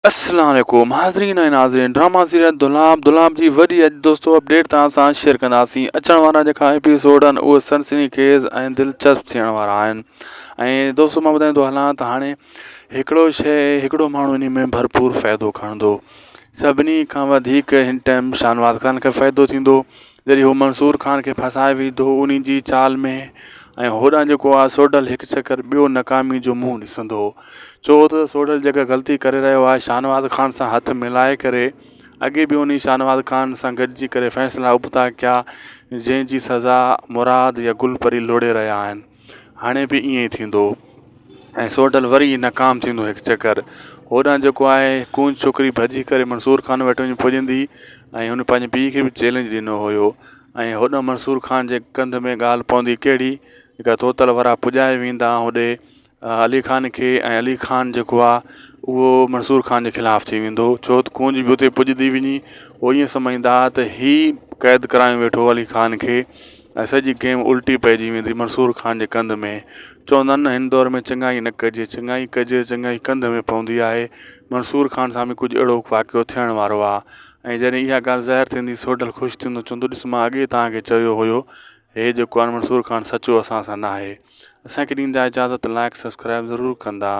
अस्सलाम वालेकुम हाज़रीन ऐं नाज़रीन। ड्रामा सीरियल दुलाब जी वॾी अॼु दोस्तों अपडेट तव्हां सां शेयर कंदासीं। अचण वारा जेका एपिसोड आहिनि उहे सनसनीखेज़ ऐं दिलचस्प थियण वारा आहिनि। ऐं दोस्तों मां ॿुधाईंदो हलां त हाणे हिकिड़ो माण्हू इन में भरपूर फ़ाइदो खणंदो। सभिनी खां वधीक हिन टाइम शाहनवाज़ खान खे फ़ाइदो थींदो जॾहिं हू मंसूर खान खे फसाए वेंदो उन जी चाल में। ऐं होॾां जेको आहे सोडल हिकु चकर ॿियो नाकामी जो मुंहुं ॾिसंदो। छो त सोडल जेका ग़लती करे रहियो आहे शाहनवाज़ खान सां हथ मिलाए करे अॻे बि उन शाहनवाज़ खान सां गॾिजी करे फ़ैसिला उबता कया जंहिंजी सज़ा मुराद या गुलपरी लोड़े रहिया आहिनि। हाणे बि ईअं ई थींदो ऐं सोडल वरी नाकाम थींदो हिकु चकर। होॾां जेको आहे कूंज छोकिरी भॼी करे मंसूर खान वटि वञी पुॼंदी ऐं हुन पंहिंजे पीउ खे बि चैलेंज ॾिनो हुयो। ऐं होॾां मंसूर खान जे कंध में ॻाल्हि पवंदी कहिड़ी, जेका तोतल वारा पुॼाए वेंदा होॾे अली खान खे। ऐं अली खान जेको आहे उहो मंसूर खान जे ख़िलाफ़ु थी वेंदो, छो त कूंज बि उते पुॼंदी वञी। उहो ईअं सम्झंदा त हीउ क़ैद करायूं वेठो अली खान खे ऐं सॼी गेम उल्टी पइजी वेंदी मंसूर खान जे कंध में। चवंदा आहिनि हिन दौर में चङाई न कजे, चङाई कजे चङाई कंध में पवंदी आहे। मंसूर खान सां बि कुझु अहिड़ो वाक़ियो थियण वारो आहे। ऐं जॾहिं इहा ॻाल्हि ज़ाहिर थींदी सोडल ख़ुशि थींदो, चवंदो ॾिस मां अॻे तव्हांखे चयो हुयो हे जेको आहे मंसूर खान सचो असां सां न आहे। असांखे ॾींदा इजाज़त, लाइक सब्सक्राइब ज़रूरु कंदा।